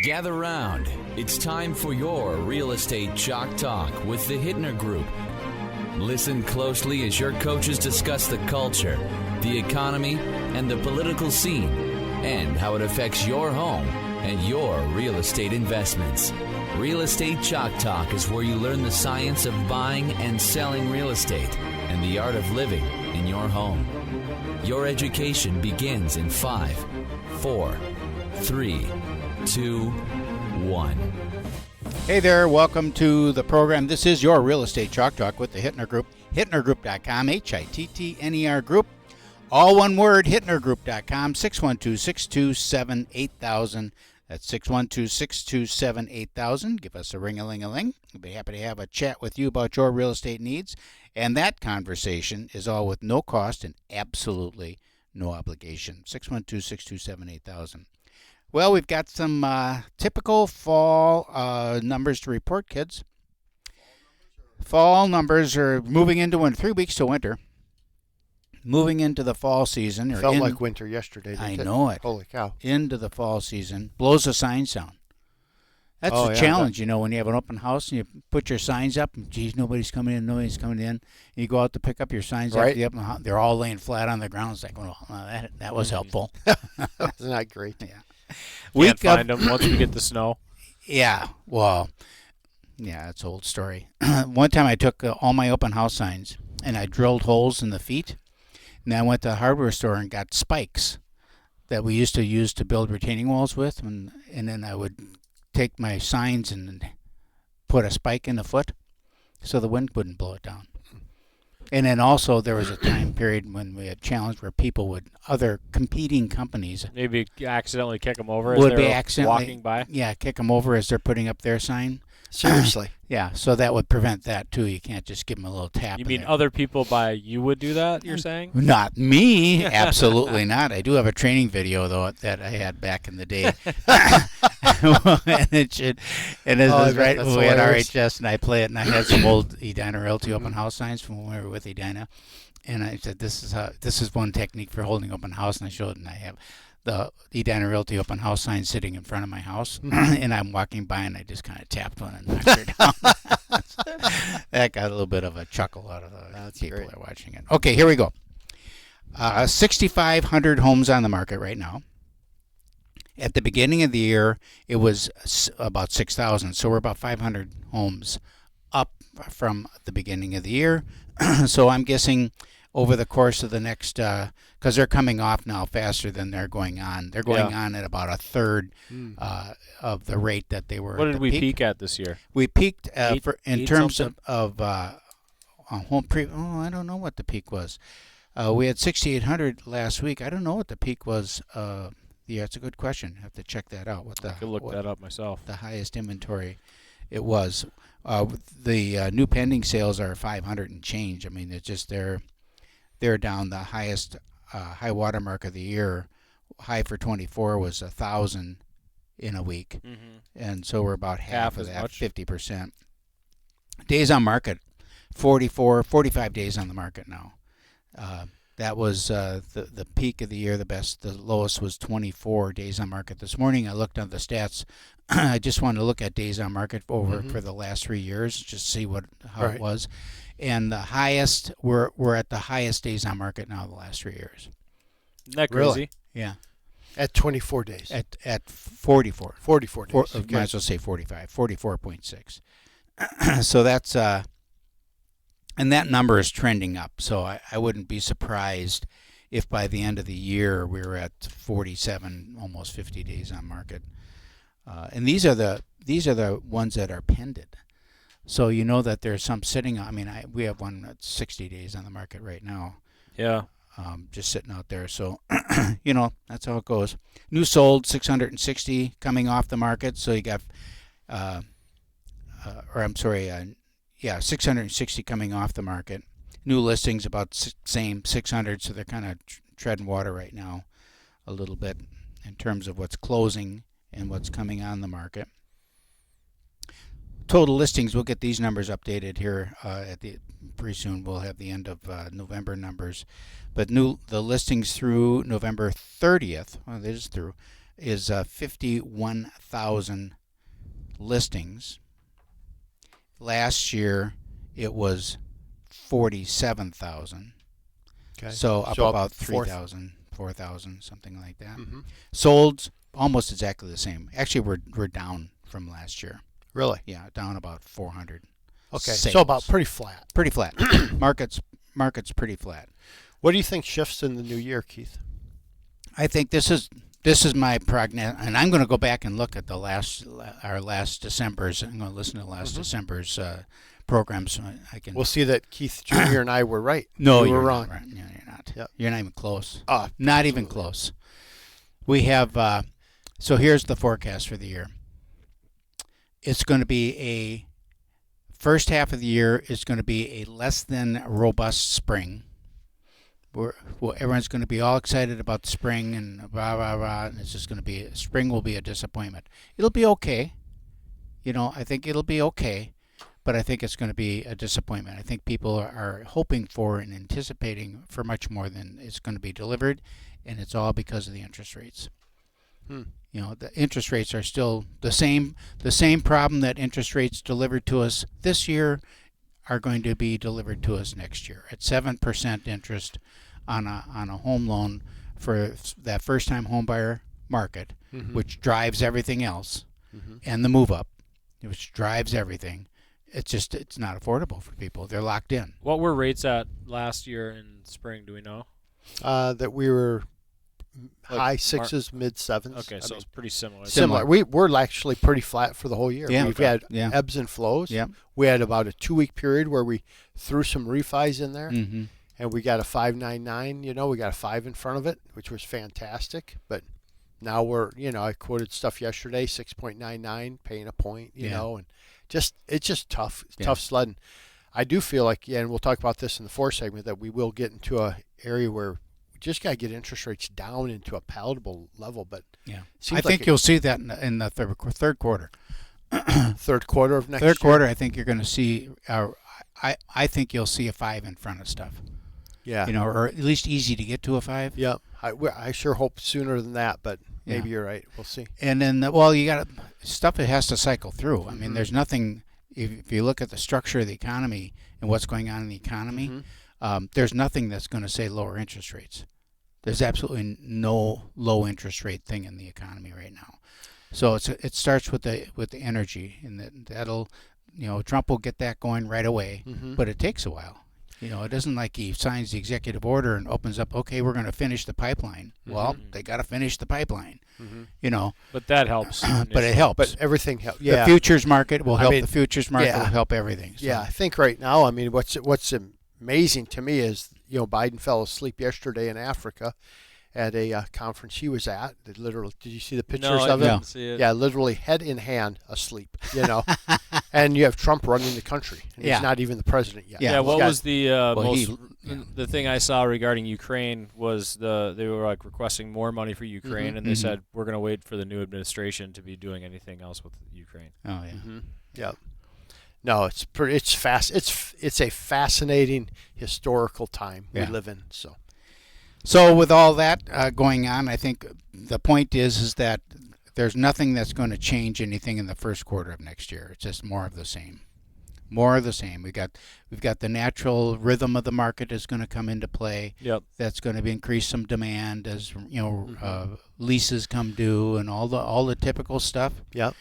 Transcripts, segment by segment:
Gather round. It's time for your Real Estate Chalk Talk with the Hittner Group. Listen closely as your coaches discuss the culture, the economy, and the political scene, and how it affects your home and your real estate investments. Real Estate Chalk Talk is where you learn the science of buying and selling real estate and the art of living in your home. Your education begins in 5, 4, 3, 2, 1. Hey there, welcome to the program. This is your Real Estate Chalk Talk with the Hittner Group, hittnergroup.com, Hittner Group. All one word, hittnergroup.com, 612-627-8000. That's 612-627-8000. Give us a ring-a-ling-a-ling. We'll be happy to have a chat with you about your real estate needs. And that conversation is all with no cost and absolutely no obligation. 612-627-8000. Well, we've got some typical fall numbers to report, kids. Fall numbers are moving into 3 weeks to winter. Moving into the fall season. It felt like winter yesterday. I know it. Holy cow. Into the fall season. Blows the signs down. That's the challenge, you know, when you have an open house and you put your signs up, and geez, nobody's coming in, and you go out to pick up your signs after the open house, they're all laying flat on the ground. It's like, well, that was helpful. Isn't that great? Yeah. Can't find them once we get the snow. Yeah, well, yeah, it's an old story. One time I took all my open house signs and I drilled holes in the feet, and I went to the hardware store and got spikes that we used to use to build retaining walls with, and then I would take my signs and put a spike in the foot so the wind wouldn't blow it down. And then also there was a time period when we had challenge where other competing companies maybe accidentally kick them over as they're walking by. Yeah, kick them over as they're putting up their sign. Seriously. Yeah, so that would prevent that too. You can't just give them a little tap. You mean other people you would do that, you're saying? Not me. Absolutely not. I do have a training video, though, that I had back in the day. and this is right when we had RHS, and I play it, and I had some old Edina Realty open house signs from when we were with Edina. And I said, this is one technique for holding open house, and I showed it, and I have the Edina Realty open house sign sitting in front of my house, and I'm walking by, and I just kind of tapped one and knocked her down. That got a little bit of a chuckle out of the people that are watching it. Okay, here we go. 6,500 homes on the market right now. At the beginning of the year, it was about 6,000, so we're about 500 homes up from the beginning of the year. So I'm guessing over the course of the next, because they're coming off now faster than they're going on. They're going on at about a third of the rate that they were. What did we peak at this year? We peaked in terms of home I don't know what the peak was. We had 6,800 last week. I don't know what the peak was. Yeah, it's a good question. I have to check that out. I could look that up myself. The highest inventory it was. The new pending sales are 500 and change. I mean, it's just they're down. The highest high water mark of the year, high for 24 was 1,000 in a week, and so we're about half of that, much. 50%. Days on market, 45 days on the market now. That was the peak of the year. The lowest was 24 days on market. This morning I looked at the stats. I just wanted to look at days on market for the last 3 years, just see how it was. And the highest, we're at the highest days on market now the last 3 years. Isn't that crazy? Really? Yeah. At 24 days. At 44. 44 days. Might as well say 45. 44.6. So that's and that number is trending up. So I wouldn't be surprised if by the end of the year we were at 47, almost 50 days on market. And these are the ones that are pended. So you know that there's some sitting. I mean, we have one that's 60 days on the market right now. Yeah. Just sitting out there. So, that's how it goes. New sold 660 coming off the market. So you got, 660 coming off the market. New listings about same 600. So they're kind of treading water right now a little bit in terms of what's closing and what's coming on the market. Total listings, we'll get these numbers updated here pretty soon. We'll have the end of November numbers. But the listings through November 30th, well, this is through, is 51,000 listings. Last year it was 47,000. Okay. So up So about up 3,000, 4,000, something like that. Mm-hmm. Solds almost exactly the same. Actually, we're down from last year. Really? Yeah, down about 400. Okay. Sales. So about pretty flat. Pretty flat. Market's pretty flat. What do you think shifts in the new year, Keith? I think this is my prognosis, and I'm going to go back and look at our last December's. I'm going to listen to last December's program so I can. We'll see that Keith Jr. and I were right. No, we you're were wrong. Not right. No, you're not. Yep. You're not even close. Not absolutely. Even close. We have. So here's the forecast for the year. It's going to be a first half of the year is going to be a less than robust spring. Everyone's going to be all excited about the spring and blah, blah, blah, and it's just going to be, spring will be a disappointment. It'll be okay. I think it'll be okay, but I think it's going to be a disappointment. I think people are hoping for and anticipating for much more than it's going to be delivered, and it's all because of the interest rates. The interest rates are still the same. The same problem that interest rates delivered to us this year are going to be delivered to us next year at 7% interest on a home loan for that first-time home buyer market, which drives everything else, and the move-up, which drives everything. It's not affordable for people. They're locked in. What were rates at last year in spring? Do we know? That we were high sixes, mid sevens. Okay, so it's pretty similar. Similar. We're actually pretty flat for the whole year. Yeah. We've had ebbs and flows. Yeah. We had about a 2-week period where we threw some refis in there, and we got a 5.99. We got a 5 in front of it, which was fantastic. But now we're, I quoted stuff yesterday, 6.99, paying a point, you know, and it's just tough. It's tough sledding. I do feel like, and we'll talk about this in the fourth segment, that we will get into a area where just got to get interest rates down into a palatable level, but I think you'll see that in the third quarter. Third quarter of next year. Third quarter, I think you're going to see. I think you'll see a 5 in front of stuff. Yeah. Or at least easy to get to a 5. Yeah. I sure hope sooner than that, but maybe you're right. We'll see. And then, you got stuff that has to cycle through. I mean, there's nothing. If you look at the structure of the economy and what's going on in the economy, there's nothing that's going to say lower interest rates. There's absolutely no low interest rate thing in the economy right now. So it starts with the energy, and that'll, Trump will get that going right away, but it takes a while. It isn't like he signs the executive order and opens up, okay, we're going to finish the pipeline. Well, they got to finish the pipeline, But that helps. But it helps. But everything helps. The futures market will help. The futures market will help everything. So. Yeah, I think right now, what's amazing to me is, Biden fell asleep yesterday in Africa at a conference he was at. Did you see the pictures of him? No, I didn't see it. Yeah, literally head in hand asleep, And you have Trump running the country. And he's not even the president yet. Yeah, what was the the thing I saw regarding Ukraine was they were like requesting more money for Ukraine, and they said we're going to wait for the new administration to be doing anything else with Ukraine. Oh, yeah. Yeah. No, it's a fascinating historical time we live in. So with all that going on, I think the point is that there's nothing that's going to change anything in the first quarter of next year. It's just more of the same. More of the same. We've got the natural rhythm of the market is going to come into play. Yep. That's going to increase some demand as leases come due and all the typical stuff. Yep.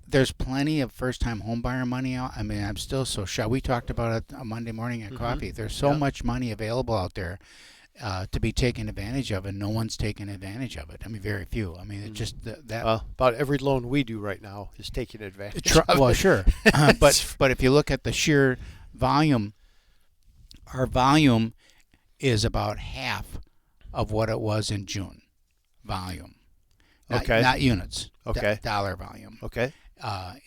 There's plenty of first-time homebuyer money out. I mean, I'm still so shocked. We talked about it on Monday morning at coffee. There's so much money available out there to be taken advantage of, and no one's taking advantage of it. I mean, very few. I mean, it's just that. Well, about every loan we do right now is taking advantage of well, it. sure. but if you look at the sheer volume, our volume is about half of what it was in June. Volume. Not units. Okay. Dollar volume. Okay.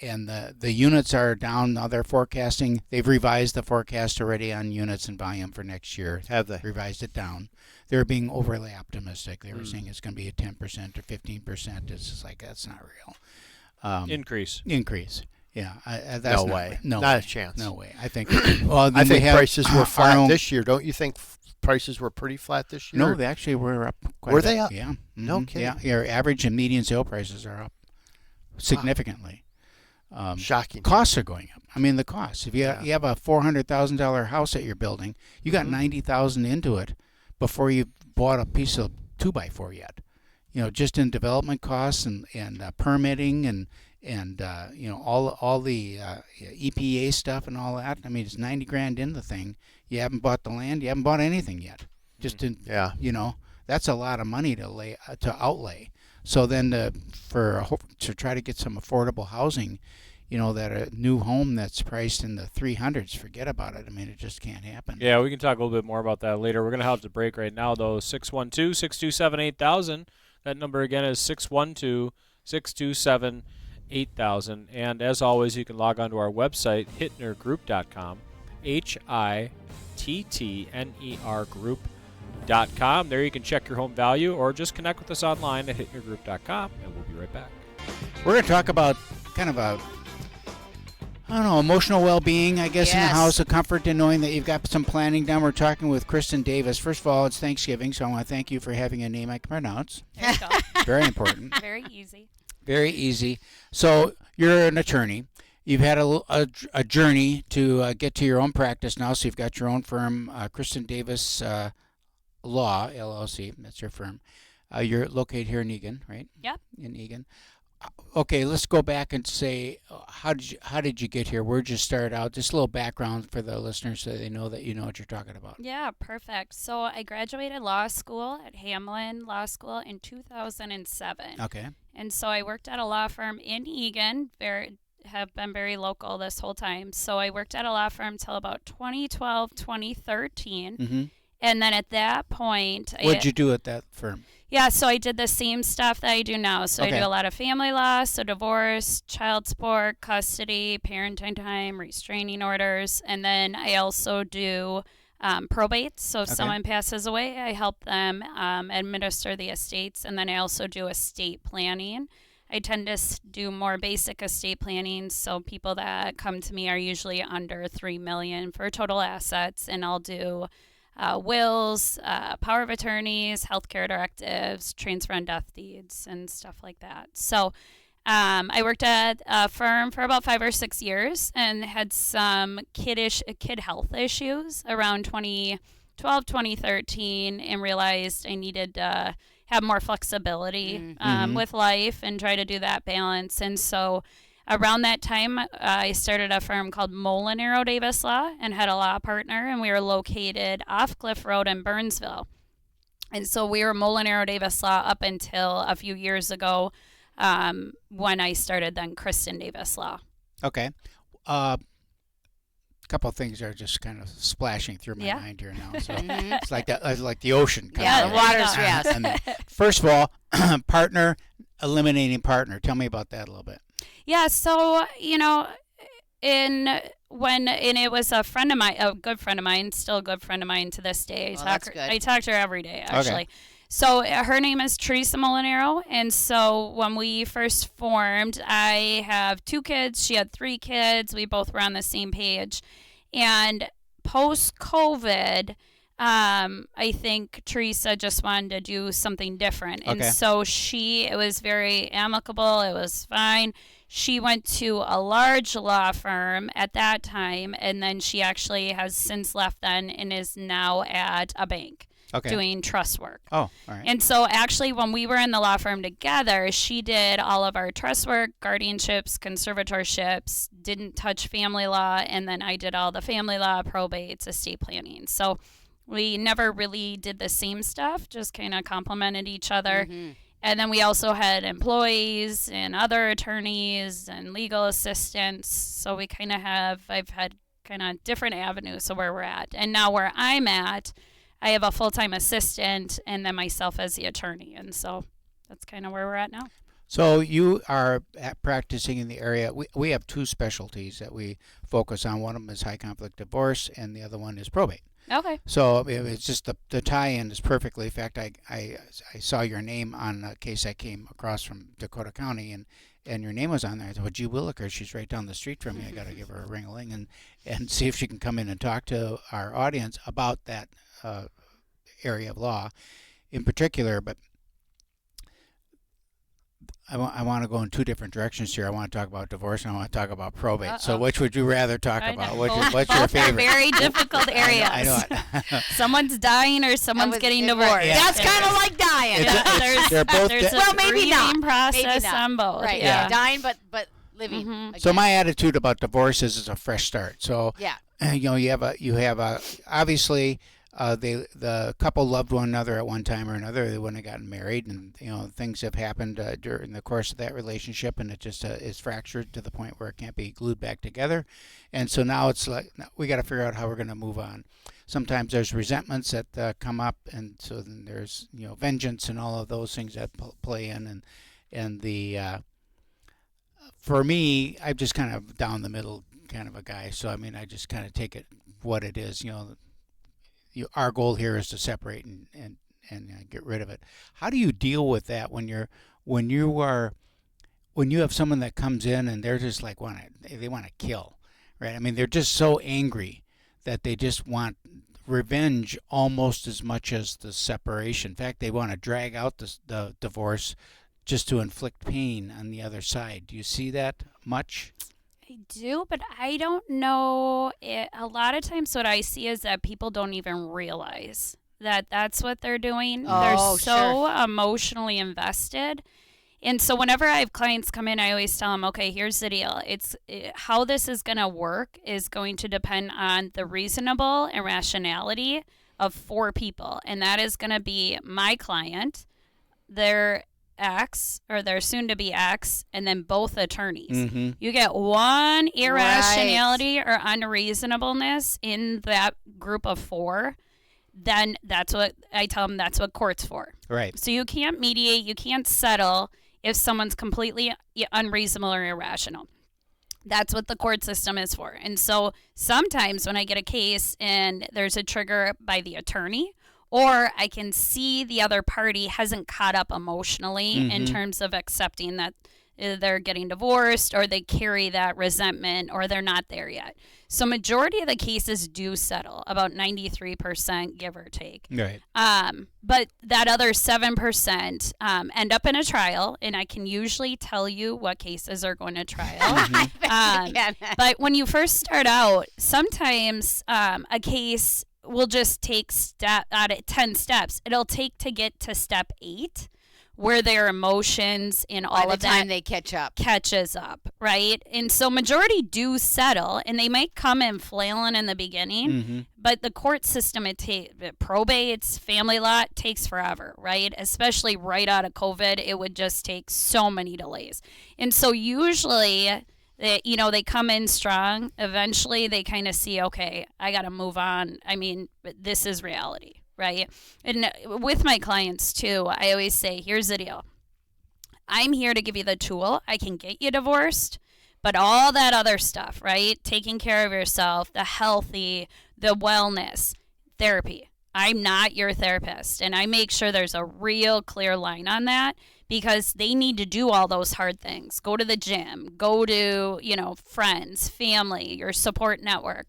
And the units are down. Now they're forecasting. They've revised the forecast already on units and volume for next year. Have they? Revised it down. They're being overly optimistic. They were saying it's going to be a 10% or 15%. It's just like, that's not real. Increase. Yeah, that's no way. No not way. a chance. No way. I think. Well, I think prices were flat own, this year. Don't you think prices were pretty flat this year? No, they actually were up. Quite Were a bit. they up? Yeah. Mm-hmm. No kidding. Yeah, your average and median sale prices are up significantly. Shocking. Costs are going up. I mean, the costs. If you have a $400,000 house that you're building, you got $90,000 into it before you bought a piece of 2x4 yet. Just in development costs and permitting and all the EPA stuff and all that. I mean, it's $90,000 in the thing. You haven't bought the land. You haven't bought anything yet. Just that's a lot of money to outlay. So then to try to get some affordable housing, that a new home that's priced in the 300s, forget about it. I mean, it just can't happen. Yeah, we can talk a little bit more about that later. We're going to have to break right now, though. 612-627-8000. That number again is 612-627-8000. And as always, you can log on to our website, hittnergroup.com, HITTNER group.com. There you can check your home value or just connect with us online at hittnergroup.com, and we'll be right back. We're going to talk about kind of emotional well-being, I guess, in the house, a comfort in knowing that you've got some planning done. We're talking with Kristen Davis. First of all, it's Thanksgiving, so I want to thank you for having a name I can pronounce. There you go. Very important. Very easy. Very easy. So you're an attorney. You've had a journey to get to your own practice now, so you've got your own firm, Kristen Davis Law, LLC. That's your firm. You're located here in Eagan, right? Yep. In Eagan. Okay, let's go back and say, how did you get here? Where'd you start out? Just a little background for the listeners so they know that you know what you're talking about. Yeah, perfect. So I graduated law school at Hamlin Law School in 2007. Okay. And so I worked at a law firm in Eagan, have been very local this whole time. So I worked at a law firm till about 2012, 2013. Mm-hmm. And then at that point... What'd you do at that firm? Yeah, so I did the same stuff that I do now. So I do a lot of family law, so divorce, child support, custody, parenting time, restraining orders. And then I also do probate. So if someone passes away, I help them administer the estates. And then I also do estate planning. I tend to do more basic estate planning. So people that come to me are usually under $3 million for total assets. And I'll do... wills, power of attorneys, healthcare directives, transfer and death deeds, and stuff like that. So I worked at a firm for about 5 or 6 years and had some kid health issues around 2012, 2013, and realized I needed to have more flexibility with life and try to do that balance. And so around that time, I started a firm called Molinaro Davis Law and had a law partner, and we were located off Cliff Road in Burnsville. And so we were Molinaro Davis Law up until a few years ago when I started then Kristen Davis Law. Okay. A couple of things are just kind of splashing through my mind here now. So it's like the ocean. The water's fast. I mean, first of all, partner eliminating partner. Tell me about that a little bit. Yeah, so, it was a friend of mine, a good friend of mine, still a good friend of mine to this day. I talk to her every day, actually. Okay. So her name is Teresa Molinaro, and so when we first formed, I have 2 kids. She had 3 kids. We both were on the same page. And post-COVID, I think Teresa just wanted to do something different. And so it was very amicable. It was fine. She went to a large law firm at that time, and then she actually has since left then and is now at a bank doing trust work. Oh, all right. And so actually when we were in the law firm together, she did all of our trust work, guardianships, conservatorships, didn't touch family law, and then I did all the family law, probates, estate planning. So we never really did the same stuff, just kind of complemented each other. Mm-hmm. And then we also had employees and other attorneys and legal assistants. So I've had kind of different avenues of where we're at. And now where I'm at, I have a full-time assistant and then myself as the attorney. And so that's kind of where we're at now. So you are practicing in the area. We have 2 specialties that we focus on. One of them is high conflict divorce and the other one is probate. Okay. So it's just the tie-in is perfectly. In fact, I saw your name on a case I came across from Dakota County, and your name was on there. I thought, well, gee Williker, she's right down the street from me. I got to give her a ring-a-ling and see if she can come in and talk to our audience about that area of law in particular. But I want to go in two different directions here. I want to talk about divorce and I want to talk about probate. Uh-oh. So which would you rather talk about? What's your Both are favorite? very difficult areas. I know it. Someone's dying or someone's getting divorced. Yeah. That's kind of like dying. They're both there's a well, maybe not. grieving process Maybe not. on both. Right. Yeah. Dying, but living. Mhm. So my attitude about divorce is it's a fresh start. So Yeah. you have a obviously the couple loved one another at one time or another. They wouldn't have gotten married, and things have happened during the course of that relationship, and it just is fractured to the point where it can't be glued back together. And so now it's like we got to figure out how we're going to move on. Sometimes there's resentments that come up, and so then there's vengeance and all of those things that play in, and the for me, I'm just kind of down the middle kind of a guy. So I mean, I just kind of take it what it is. Our goal here is to separate and get rid of it. How do you deal with that when you have someone that comes in and they're just like they want to kill, right? I mean, they're just so angry that they just want revenge almost as much as the separation. In fact, they want to drag out the divorce just to inflict pain on the other side. Do you see that much? I do, but I don't know. A lot of times what I see is that people don't even realize that that's what they're doing. They're so emotionally invested. And so whenever I have clients come in, I always tell them, okay, here's the deal. How this is going to work is going to depend on the reasonable and rationality of 4 people. And that is going to be my client, their ex or their soon-to-be ex, and then both attorneys. Mm-hmm. You get one irrationality or unreasonableness in that group of 4, then that's what I tell them that's what court's for. Right. So you can't mediate, you can't settle if someone's completely unreasonable or irrational. That's what the court system is for. And so sometimes when I get a case and there's a trigger by the attorney, or I can see the other party hasn't caught up emotionally in terms of accepting that they're getting divorced, or they carry that resentment, or they're not there yet. So majority of the cases do settle, about 93%, give or take. Right. But that other 7% end up in a trial, and I can usually tell you what cases are going to trial. But when you first start out, sometimes a case will just take 10 steps. It'll take to get to step 8, where their emotions and all of that by the time they catches up, right? And so majority do settle, and they might come in flailing in the beginning, but the court system, probates, family law, takes forever, right? Especially right out of COVID, it would just take so many delays. And so usually they come in strong. Eventually, they kind of see, okay, I got to move on. I mean, this is reality, right? And with my clients, too, I always say, here's the deal. I'm here to give you the tool. I can get you divorced, but all that other stuff, right? Taking care of yourself, the healthy, the wellness, therapy. I'm not your therapist, and I make sure there's a real clear line on that, because they need to do all those hard things. Go to the gym, go to, friends, family, your support network.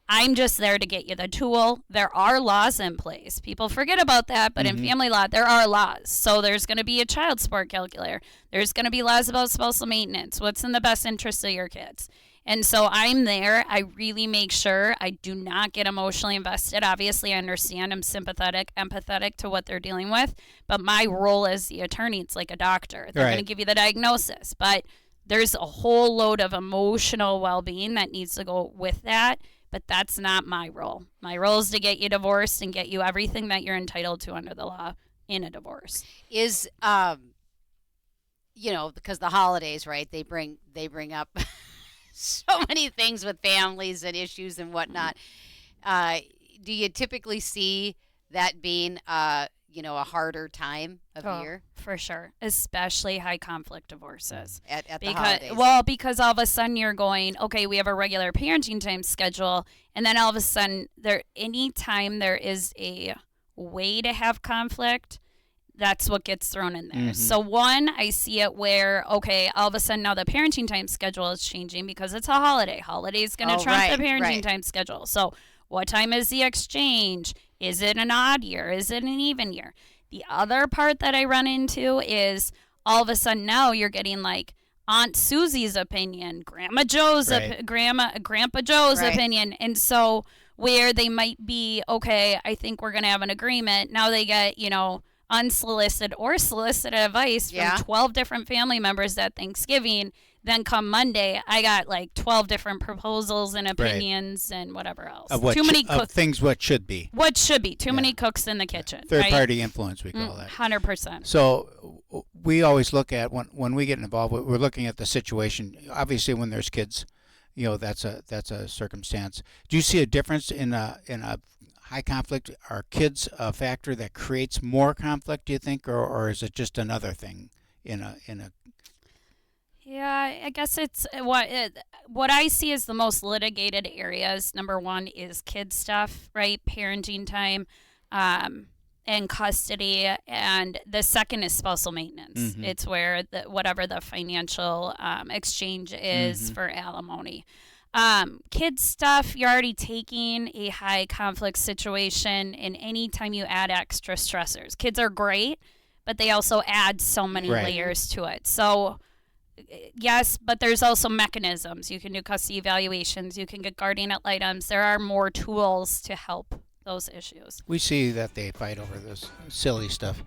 I'm just there to get you the tool. There are laws in place. People forget about that, but in family law, there are laws. So there's going to be a child support calculator. There's going to be laws about spousal maintenance. What's in the best interest of your kids? And so I'm there. I really make sure I do not get emotionally invested. Obviously, I understand. I'm sympathetic, empathetic to what they're dealing with. But my role as the attorney, it's like a doctor. They're going to give you the diagnosis. But there's a whole load of emotional well-being that needs to go with that. But that's not my role. My role is to get you divorced and get you everything that you're entitled to under the law in a divorce. Is, because the holidays, right, they bring up so many things with families and issues and whatnot. Do you typically see that being a harder time of year? For sure, especially high conflict divorces. At the because holidays. because all of a sudden you're going, okay, we have a regular parenting time schedule, and then all of a sudden anytime there is a way to have conflict, that's what gets thrown in there. So one, I see it where, okay, all of a sudden now the parenting time schedule is changing because it's a holiday. Holiday's going to trump the parenting time schedule. So what time is the exchange? Is it an odd year? Is it an even year? The other part that I run into is all of a sudden now you're getting like Aunt Susie's opinion, Grandma Joe's Grandpa Joe's opinion. And so where they might be, okay, I think we're going to have an agreement. Now they get, unsolicited or solicited advice from 12 different family members at Thanksgiving. Then come Monday, I got like 12 different proposals and opinions and whatever else. Too many things what should be. What should be. Too many cooks in the kitchen. Third-party influence, we call that. 100%. So we always look at, when we get involved, we're looking at the situation. Obviously, when there's kids, that's a circumstance. Do you see a difference in a high conflict? Are kids a factor that creates more conflict, do you think, or is it just another thing in a Yeah, I guess it's what I see as the most litigated areas. Number one is kid stuff, right? Parenting time, and custody, and the second is spousal maintenance. It's where whatever the financial exchange is for alimony. Kids stuff, you're already taking a high conflict situation, and anytime you add extra stressors, kids are great, but they also add so many layers to it. So yes, but there's also mechanisms. You can do custody evaluations. You can get guardian ad litems. There are more tools to help those issues. We see that they fight over this silly stuff,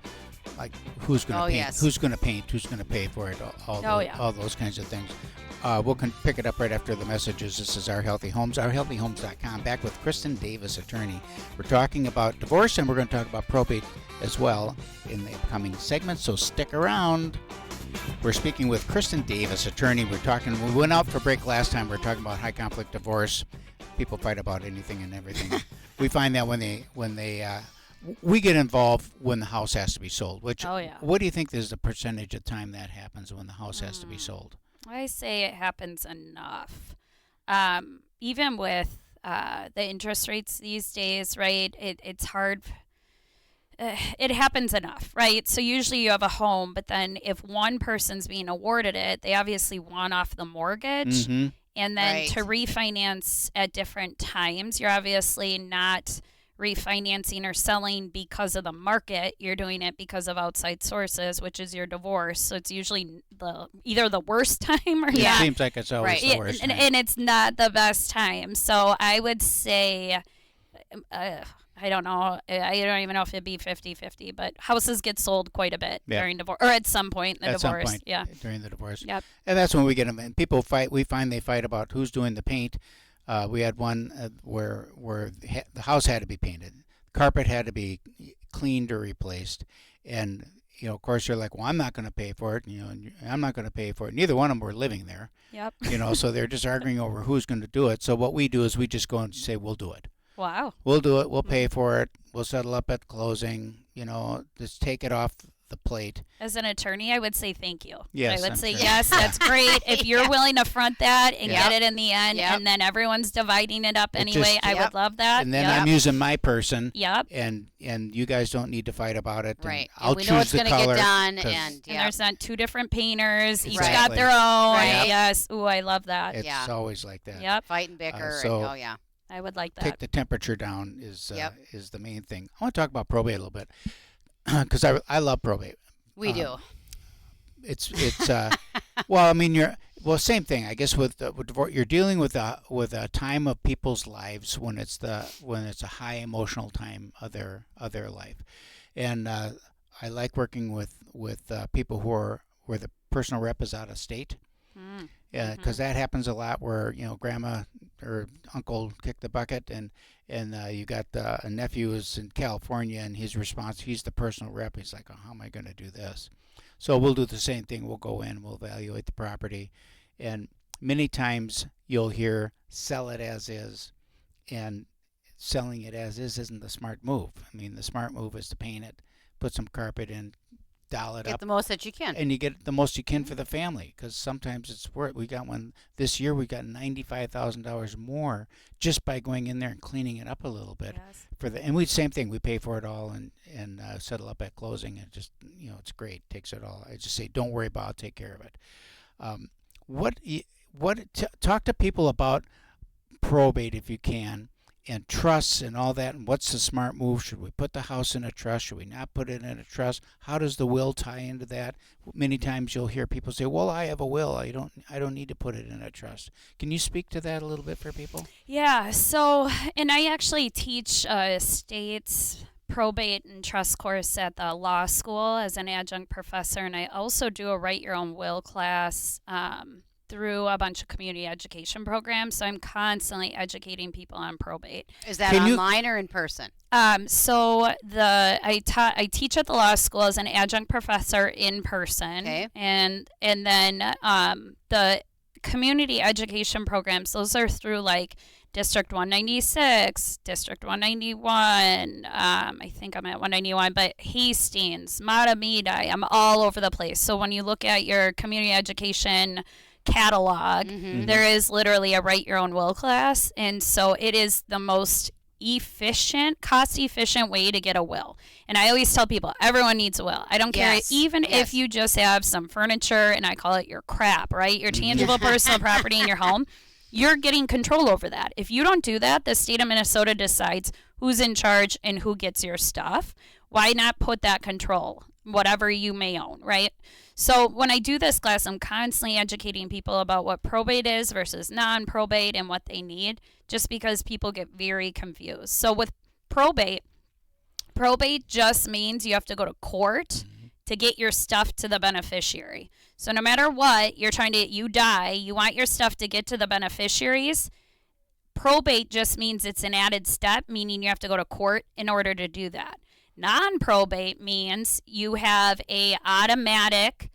like who's going to paint, who's going to paint, who's going to pay for it, all those kinds of things. We'll pick it up right after the messages. This is Our Healthy Homes, ourhealthyhomes.com. Back with Kristen Davis, attorney. We're talking about divorce, and we're going to talk about probate as well in the upcoming segment, so stick around. We're speaking with Kristen Davis, attorney. We went out for break last time. We were talking about high conflict divorce. People fight about anything and everything. We find that we get involved when the house has to be sold. Which, what do you think is the percentage of time that happens when the house has to be sold? I say it happens enough. Even with the interest rates these days, right? It's hard. It happens enough, right? So usually you have a home, but then if one person's being awarded it, they obviously want off the mortgage. And then to refinance at different times, you're obviously not refinancing or selling because of the market. You're doing it because of outside sources, which is your divorce. So it's usually either the worst time or not. It seems like it's always the worst time. And it's not the best time. So I would say, I don't know. I don't even know if it'd be 50-50, but houses get sold quite a bit during divorce, or at some point in the divorce. Some point during the divorce. Yep. And that's when we get them. And people fight. We find they fight about who's doing the paint. We had one where the house had to be painted, carpet had to be cleaned or replaced, and of course you're like, well, I'm not going to pay for it. And I'm not going to pay for it. Neither one of them were living there. Yep. So they're just arguing over who's going to do it. So what we do is we just go and say, we'll do it. Wow. We'll do it. We'll pay for it. We'll settle up at closing. Just take it off the plate. As an attorney, I would say thank you. Yes, I would say yes, that's great. If you're willing to front that and Yep. get it in the end, Yep. and then everyone's dividing it up anyway, I Yep. would love that. And then Yep. I'm using my person. Yep. And you guys don't need to fight about it. Right. And I'll we choose know what's the going to color. get done, 'cause and And there's not two different painters. Each Exactly. got their own. Right. Yes. Ooh, I love that. It's Yeah. always like that. Yep. fight and bicker. so- oh yeah. I would like that. Take the temperature down is Yep. the main thing. I want to talk about probate a little bit because I love probate. We do. It's well, I mean, same thing, I guess, with divorce. You're dealing with a time of people's lives when it's a high emotional time of their life, and I like working with people where the personal rep is out of state. Because that happens a lot where grandma or uncle kicked the bucket and you got a nephew who's in California and he's the personal rep. He's like, oh, how am I going to do this? So we'll do the same thing. We'll go in, we'll evaluate the property, and many times you'll hear sell it as is, and selling it as is isn't the smart move. I mean, the smart move is to paint it, put some carpet in, doll it Get up. the most that you can. And you get the most you can for the family, because sometimes it's worth. We got one this year. We got $95,000 more just by going in there and cleaning it up a little bit. Yes. And we same thing. We pay for it all and settle up at closing. And just it's great. Takes it all. I just say, don't worry about it. I'll take care of it. Talk to people about probate if you can, and trusts and all that, and what's the smart move? Should we put the house in a trust? Should we not put it in a trust? How does the will tie into that? Many times you'll hear people say, well, I have a will. I don't need to put it in a trust. Can you speak to that a little bit for people? Yeah, so, and I actually teach estates, probate, and trust course at the law school as an adjunct professor, and I also do a write your own will class through a bunch of community education programs. So I'm constantly educating people on probate. Is that online or in person? So I teach at the law school as an adjunct professor in person. Okay. And then the community education programs, those are through like District 196, District 191, I think I'm at 191, but Hastings, Matamidi, I'm all over the place. So when you look at your community education catalog, there is literally a write your own will class, and so it is the most cost efficient way to get a will. And I always tell people, everyone needs a will. I don't care, even if you just have some furniture, and I call it your crap, right? Your tangible personal property in your home. You're getting control over that. If you don't do that, the state of Minnesota decides who's in charge and who gets your stuff. Why not put that control, whatever you may own, right? So when I do this class, I'm constantly educating people about what probate is versus non-probate and what they need, just because people get very confused. So with probate just means you have to go to court to get your stuff to the beneficiary. So no matter what, you die, you want your stuff to get to the beneficiaries. Probate just means it's an added step, meaning you have to go to court in order to do that. Non-probate means you have a automatic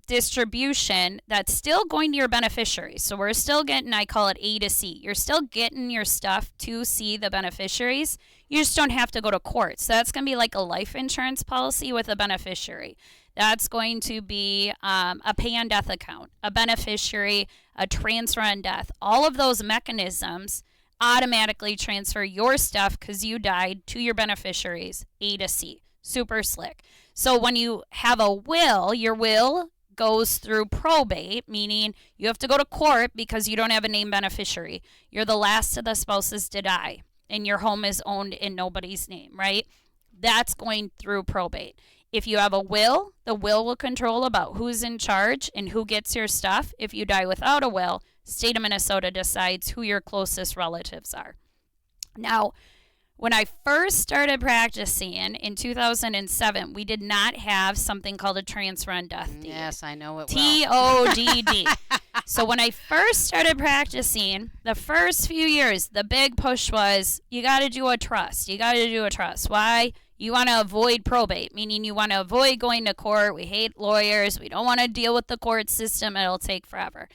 distribution that's still going to your beneficiaries. So we're still getting, I call it A to C. You're still getting your stuff to C, the beneficiaries. You just don't have to go to court. So that's going to be like a life insurance policy with a beneficiary. That's going to be a pay on death account, a beneficiary, a transfer on death. All of those mechanisms automatically transfer your stuff because you died to your beneficiaries, A to C. Super slick. So when you have a will, your will goes through probate, meaning you have to go to court because you don't have a named beneficiary. You're the last of the spouses to die, and your home is owned in nobody's name, right? That's going through probate. If you have a will, the will control about who's in charge and who gets your stuff. If you die without a will, state of Minnesota decides who your closest relatives are. Now, when I first started practicing in 2007, we did not have something called a transfer on death deed. Yes, I know it well. TODD. So when I first started practicing, the first few years, the big push was, you got to do a trust. You got to do a trust. Why? You want to avoid probate, meaning you want to avoid going to court. We hate lawyers. We don't want to deal with the court system. It'll take forever.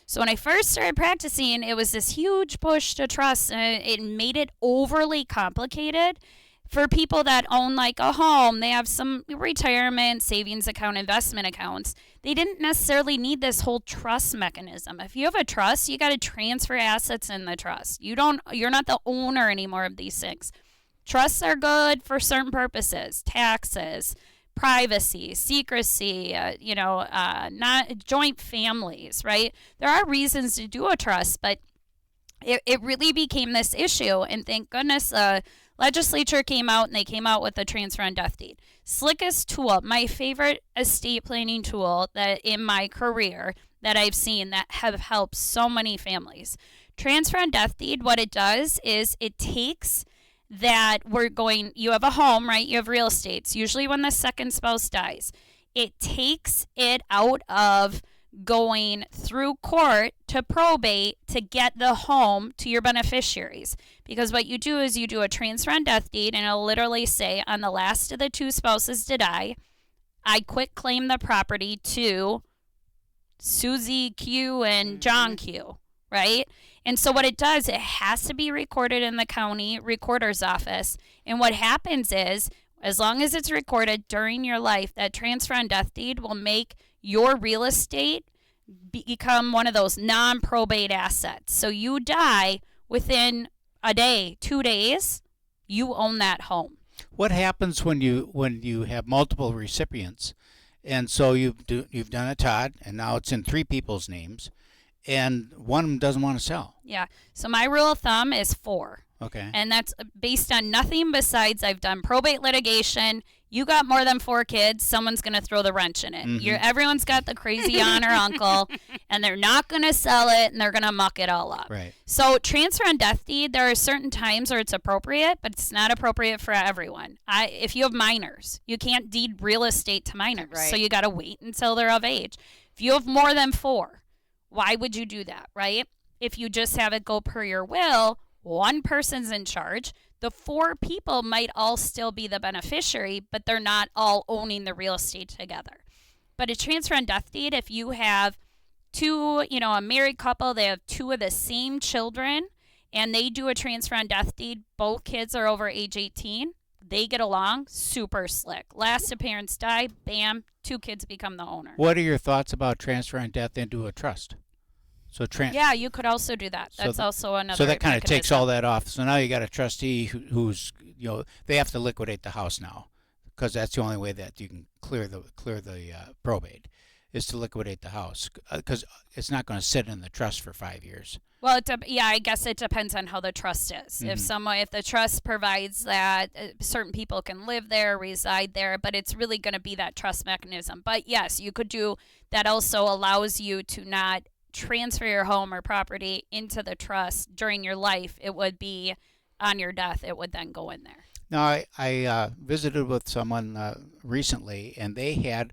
So when I first started practicing, it was this huge push to trust, and it made it overly complicated for people that own like a home. They have some retirement, savings account, investment accounts. They didn't necessarily need this whole trust mechanism. If you have a trust, you got to transfer assets in the trust. You're not the owner anymore of these things. Trusts are good for certain purposes, taxes, privacy, secrecy, not joint families, right? There are reasons to do a trust, but it really became this issue. And thank goodness legislature came out, and they came out with a transfer on death deed. Slickest tool, my favorite estate planning tool that in my career that I've seen that have helped so many families. Transfer on death deed, what it does is it takes that you have a home, right? You have real estate. It's usually when the second spouse dies. It takes it out of going through court to probate to get the home to your beneficiaries. Because what you do is you do a transfer on death deed, and it'll literally say, on the last of the two spouses to die, I quit claim the property to Susie Q and John Q, right? And so what it does, it has to be recorded in the county recorder's office. And what happens is, As long as it's recorded during your life, that transfer on death deed will make your real estate become one of those non-probate assets. So you die within a day, 2 days, you own that home. What happens when you have multiple recipients, and so you've done it, Todd, and now it's in 3 people's names, and one of them doesn't want to sell? Yeah. So my rule of thumb is 4. Okay. And that's based on nothing besides I've done probate litigation. You got more than 4 kids, someone's going to throw the wrench in it. Everyone's got the crazy aunt or uncle, and they're not going to sell it, and they're going to muck it all up. Right. So transfer on death deed, there are certain times where it's appropriate, but it's not appropriate for everyone. If you have minors, you can't deed real estate to minors, Right. so you got to wait until they're of age. If you have more than 4, why would you do that, right? If you just have it go per your will, one person's in charge. The 4 people might all still be the beneficiary, but they're not all owning the real estate together. But a transfer on death deed, if you have 2, a married couple, they have 2 of the same children, and they do a transfer on death deed, both kids are over age 18, they get along, super slick. Last of parents die, bam, 2 kids become the owner. What are your thoughts about transfer on death into a trust? So yeah, you could also do that. That's also another. So that kind of takes mechanism. all that off. So now you got a trustee who's they have to liquidate the house now, because that's the only way that you can clear the probate, is to liquidate the house, because it's not going to sit in the trust for 5 years. Well, I guess it depends on how the trust is. If the trust provides that certain people can live there, reside there, but it's really going to be that trust mechanism. But yes, you could do that. Also allows you to not transfer your home or property into the trust during your life. It would be on your death. It would then go in there. Now, I visited with someone recently, and they had,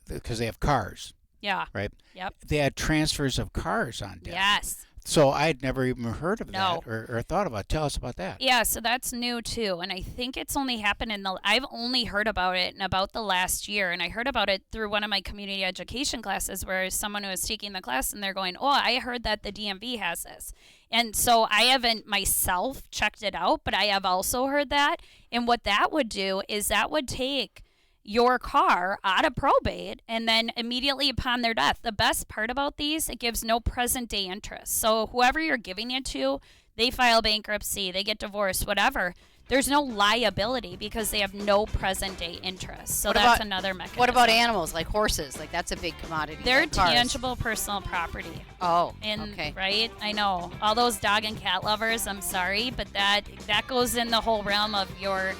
because they have cars. Yeah. Right? Yep. They had transfers of cars on death. Yes. So I had never even heard of No. that or thought about it. Tell us about that. Yeah, so that's new too. And I think it's only happened I've only heard about it in about the last year. And I heard about it through one of my community education classes, where someone who was taking the class and they're going, oh, I heard that the DMV has this. And so I haven't myself checked it out, but I have also heard that. And what that would do is that would take your car out of probate, and then immediately upon their death. The best part about these, it gives no present day interest. So whoever you're giving it to, they file bankruptcy, they get divorced, whatever. There's no liability because they have no present day interest. So that's another mechanism. What about animals like horses? Like that's a big commodity. They're like cars. Tangible personal property. Oh, And okay. right, I know all those dog and cat lovers. I'm sorry, but that goes in the whole realm of your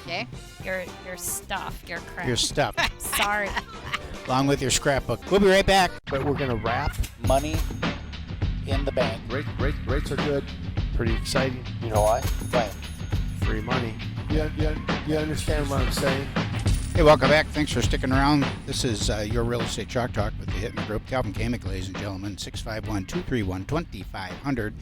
stuff, your crap. Your stuff, Sorry. along with your scrapbook. We'll be right back. But we're going to wrap. Money in the bank. Rates are good. Pretty exciting. You know why? Why? Free money. You understand what I'm saying? Hey, welcome back. Thanks for sticking around. This is your Real Estate Chalk Talk with the Hittner Group. Calvin Kamick, ladies and gentlemen, 651-231-2500.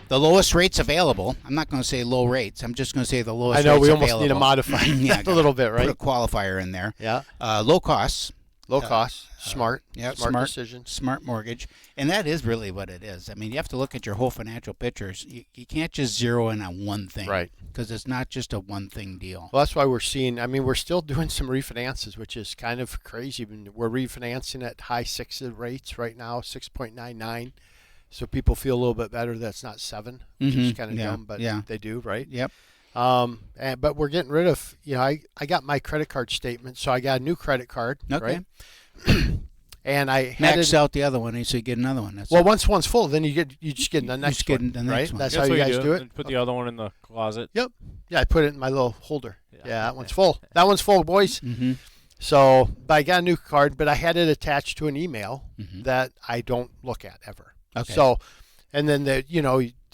The lowest rates available. I'm not going to say low rates. I'm just going to say the lowest rates available. I know, we almost need to modify that a little bit, right? Put a qualifier in there. Yeah. Low costs. Low cost. Smart. Yeah, smart decision. Smart mortgage. And that is really what it is. I mean, you have to look at your whole financial pictures. You can't just zero in on one thing. Right. Because it's not just a one-thing deal. Well, that's why we're still doing some refinances, which is kind of crazy. We're refinancing at high 6 rates right now, 6.99. So people feel a little bit better that it's not 7, which is kind of dumb, but they do, right? Yep. But we're getting rid of, I got my credit card statement, so I got a new credit card, Okay. right? And I had Max out the other one, so you get another one. That's once one's full, then you just get the next one, right? one. That's That's how what you guys do it. And put the other one in the closet. Yep. Yeah, I put it in my little holder. Yeah, that one's full. That one's full, boys. Mm-hmm. So, but I got a new card, but I had it attached to an email that I don't look at ever. Okay. So, and then the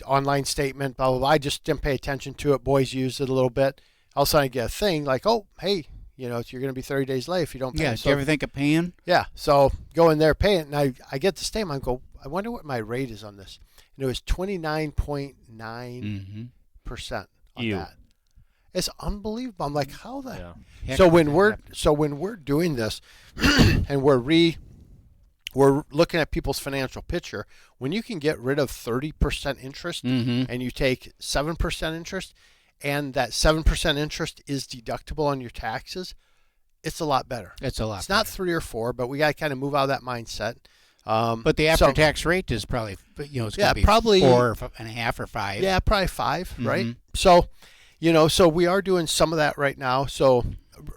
online statement, blah blah blah. I just didn't pay attention to it. Boys used it a little bit. All of a sudden, I get a thing like, oh, hey, you're going to be 30 days late if you don't pay. Yeah. So, Do you ever think of paying? yeah. So go in there, pay it, and I get the statement. I go, I wonder what my rate is on this. And it was 29.9% on that. It's unbelievable. I'm like, how the? Yeah. So when we're doing this, and we're looking at people's financial picture, when you can get rid of 30% interest Mm-hmm. and you take 7% interest, and that 7% interest is deductible on your taxes, it's a lot better. It's a lot. It's not 3 or 4, but we got to kind of move out of that mindset. But the after-tax rate is probably, it's going to be probably 4.5 or 5. Yeah, probably 5, right? So, so we are doing some of that right now. So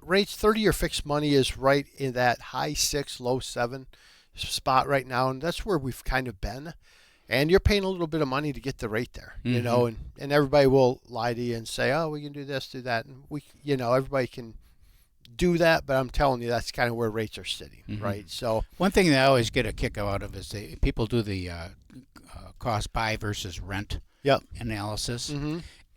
rates, 30-year fixed money is right in that high 6, low 7 spot right now, and that's where we've kind of been. And you're paying a little bit of money to get the rate there, and everybody will lie to you and say, oh, we can do this, do that, and everybody can do that, but I'm telling you, that's kind of where rates are sitting, right? So one thing that I always get a kick out of is people do the cost buy versus rent analysis.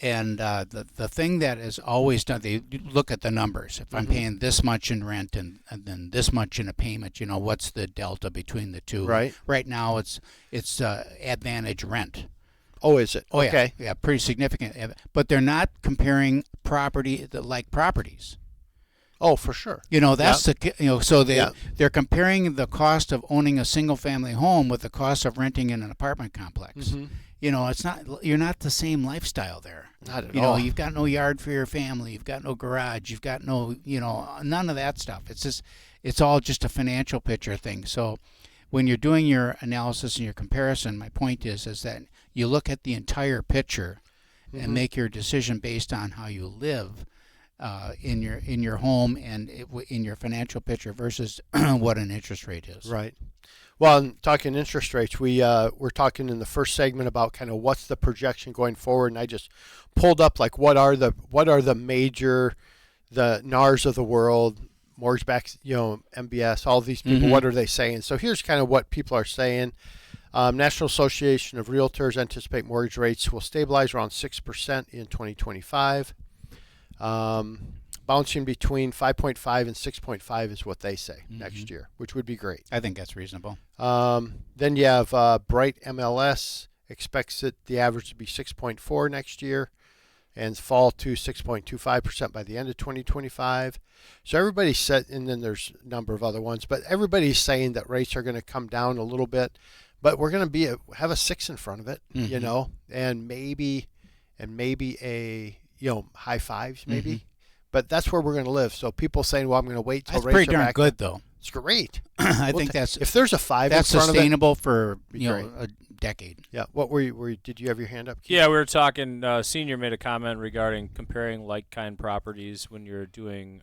And the thing that is always done, they look at the numbers. If I'm paying this much in rent and then this much in a payment, what's the delta between the two? Right. Right now, it's advantage rent. Oh, is it? Oh, okay. Yeah, pretty significant. But they're not comparing properties. Oh, for sure. That's so they're comparing the cost of owning a single family home with the cost of renting in an apartment complex. It's not, you're not the same lifestyle there. Not at all. You've got no yard for your family, you've got no garage, you've got no, none of that stuff. It's all just a financial picture thing. So when you're doing your analysis and your comparison, my point is that you look at the entire picture and make your decision based on how you live in your home and in your financial picture versus what an interest rate is. Right. Well, talking interest rates, we're talking in the first segment about kind of what's the projection going forward, and I just pulled up like what are the major, the NARs of the world, mortgage-backed, MBS, all these people, what are they saying? So here's kind of what people are saying. National Association of Realtors anticipate mortgage rates will stabilize around 6% in 2025. Bouncing between 5.5 and 6.5 is what they say next year, which would be great. I think that's reasonable. Then you have Bright MLS expects the average to be 6.4 next year and fall to 6.25% by the end of 2025. So everybody's set, and then there's a number of other ones, but everybody's saying that rates are going to come down a little bit, but we're going to have a 6 in front of it, and maybe a high 5s maybe. But that's where we're going to live. So people saying, well, I'm going to wait till rates are back. That's pretty darn good, though. It's great. I think that's, if there's a 5 that's in front sustainable of it, for a decade. Yeah. What were you? Did you have your hand up, Keith? Yeah, we were talking. Senior made a comment regarding comparing like-kind properties when you're doing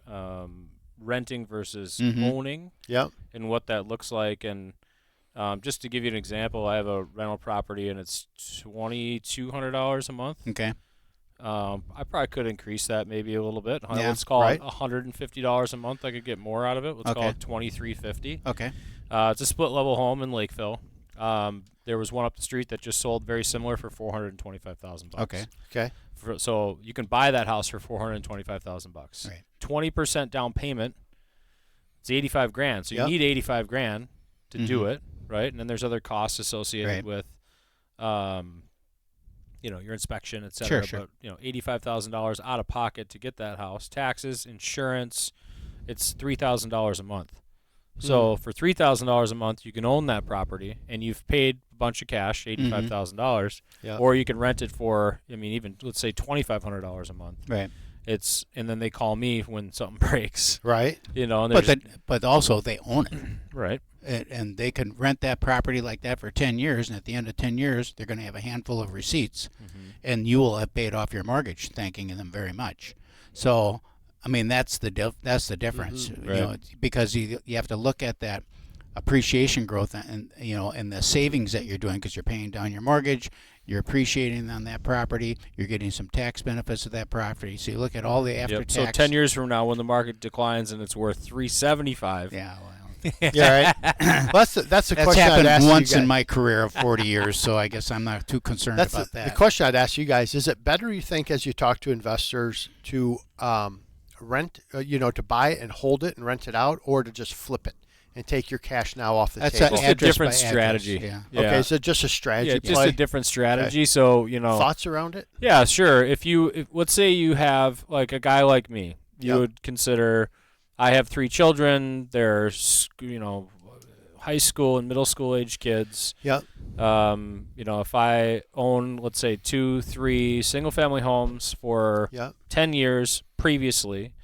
renting versus owning. Yeah. And what that looks like. And just to give you an example, I have a rental property and it's $2,200 a month. Okay. I probably could increase that maybe a little bit. Yeah, let's call it $150 a month. I could get more out of it. Let's call it $2,350. Okay. It's a split level home in Lakeville. There was one up the street that just sold very similar for $425,000. Okay. So you can buy that house for $425,000. Right. 20% down payment. It's $85,000. So you need $85,000 to do it, right? And then there's other costs associated with your inspection, et cetera. Sure. But, $85,000 out of pocket to get that house. Taxes, insurance, it's $3,000 a month. So for $3,000 a month, you can own that property, and you've paid a bunch of cash, $85,000, or you can rent it for, even let's say $2,500 a month. Right. And then they call me when something breaks. Right. And but also they own it. Right. And they can rent that property like that for 10 years, and at the end of 10 years, they're going to have a handful of receipts, and you will have paid off your mortgage, thanking them very much. So, that's the difference, Right. because you have to look at that appreciation growth and and the savings that you're doing because you're paying down your mortgage, you're appreciating on that property, you're getting some tax benefits of that property. So you look at all the after-tax. So 10 years from now, when the market declines and it's worth $375. Yeah. Well. Yeah, right. Well, that's the question happened I'd ask once you guys. in my career of 40 years, so I guess I'm not too concerned about that. The question I'd ask you guys, is it better, you think, as you talk to investors to rent, to buy it and hold it and rent it out, or to just flip it and take your cash now off the table? That's a different strategy. Yeah. Okay, so just a strategy play? Just a different strategy. Okay. So, Thoughts around it? Yeah, sure. If let's say you have, like, a guy like me, you would consider, I have 3 children, they're, high school and middle school age kids. Yeah. If I own, let's say, 2-3 single-family homes for 10 years previously,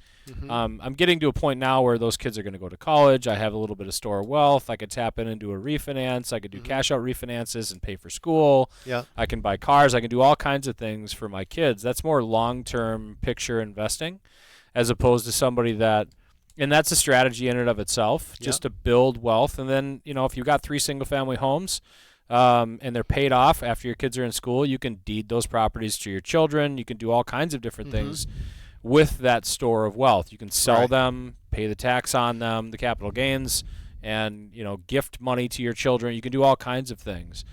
I'm getting to a point now where those kids are going to go to college. I have a little bit of store of wealth. I could tap into a refinance. I could do cash-out refinances and pay for school. Yeah. I can buy cars. I can do all kinds of things for my kids. That's more long-term picture investing as opposed to somebody that – and that's a strategy in and of itself, just to build wealth. And then, if you've got 3 single-family homes – and they're paid off after your kids are in school, you can deed those properties to your children. You can do all kinds of different things with that store of wealth. You can sell them, pay the tax on them, the capital gains, and gift money to your children. You can do all kinds of things.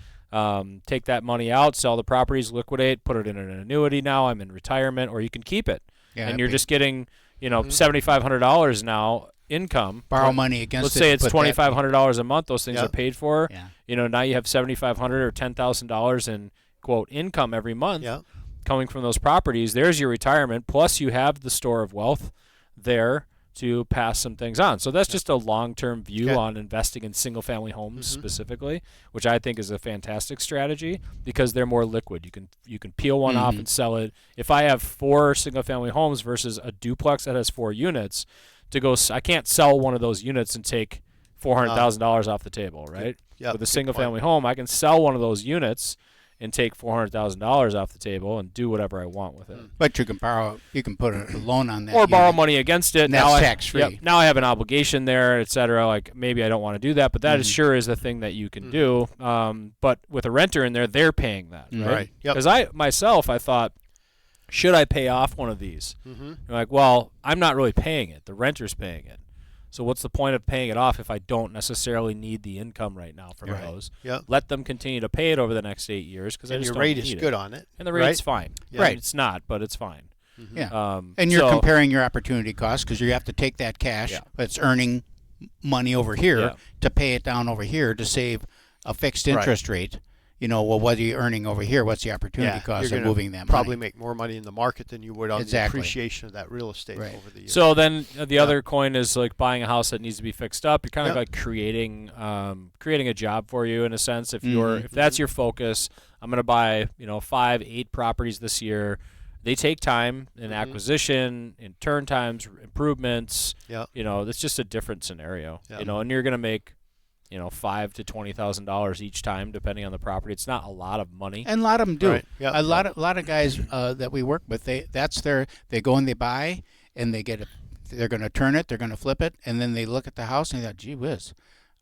Take that money out, sell the properties, liquidate, put it in an annuity now. I'm in retirement, or you can keep it. Yeah, and you're just getting $7,500 now income. Borrow money against Let's it. say it's $2,500 a month. Those things are paid for. Yeah. Now you have $7,500 or $10,000 in quote income every month coming from those properties. There's your retirement. Plus you have the store of wealth there to pass some things on. So that's just a long-term view on investing in single-family homes specifically, which I think is a fantastic strategy because they're more liquid. You can peel one off and sell it. If I have 4 single-family homes versus a duplex that has 4 units, I can't sell one of those units and take $400,000 off the table, right? With a single-family home, I can sell one of those units and take $400,000 off the table and do whatever I want with it. But you can borrow. You can put a loan on that. Or borrow money against it. And that's tax-free. Now I have an obligation there, et cetera. Like maybe I don't want to do that, but that sure is the thing that you can do. But with a renter in there, they're paying that, right? Because I thought, should I pay off one of these? Like, well, I'm not really paying it. The renter's paying it. So what's the point of paying it off if I don't necessarily need the income right now from those? Let them continue to pay it over the next 8 years because I just don't need it. And your rate is good on it. And the rate's fine. Yeah. Right. It's not, but it's fine. Yeah. And you're comparing your opportunity costs because you have to take that cash that's earning money over here to pay it down over here to save a fixed interest rate. What are you earning over here? What's the opportunity cost of moving that money? Probably make more money in the market than you would on the appreciation of that real estate over the years. So then the other coin is like buying a house that needs to be fixed up. You're kind of like creating a job for you in a sense. If if that's your focus, I'm going to buy 5-8 properties this year. They take time in acquisition, in turn times, improvements. It's just a different scenario. And you're going to make $5,000 to $20,000 each time, depending on the property. It's not a lot of money, and a lot of them do. Right. Yep. A lot of guys that we work with, they go and they buy, and they get it. They're going to turn it, they're going to flip it, and then they look at the house and they thought, gee whiz,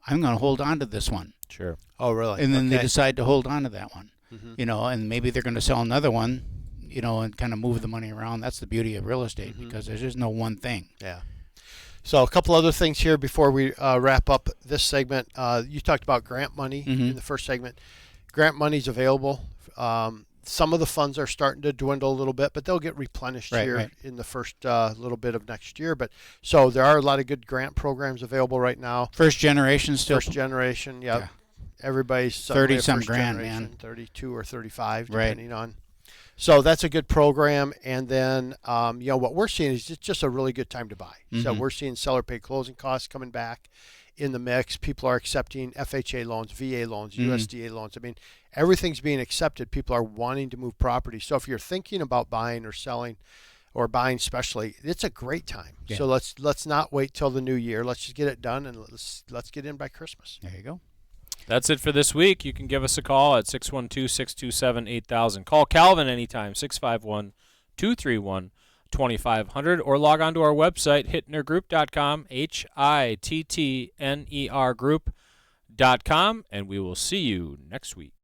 I'm going to hold on to this one. Sure. Oh, really? And then they decide to hold on to that one. And maybe they're going to sell another one, and kind of move the money around. That's the beauty of real estate because there's just no one thing. Yeah. So a couple other things here before we wrap up this segment. You talked about grant money in the first segment. Grant money's available. Some of the funds are starting to dwindle a little bit, but they'll get replenished in the first little bit of next year. But so there are a lot of good grant programs available right now. First generation still. First generation, yeah. Everybody's 30-some grand, man. 32 or 35, depending on. So that's a good program, and then what we're seeing is just a really good time to buy. So we're seeing seller paid closing costs coming back in the mix. People are accepting FHA loans, VA loans, USDA loans. I mean, everything's being accepted. People are wanting to move property. So if you're thinking about buying or selling, or buying especially, it's a great time. Yeah. So let's not wait till the new year. Let's just get it done, and let's get in by Christmas. There you go. That's it for this week. You can give us a call at 612-627-8000. Call Calvin anytime, 651-231-2500, or log on to our website, hittnergroup.com, HITTNER group.com, and we will see you next week.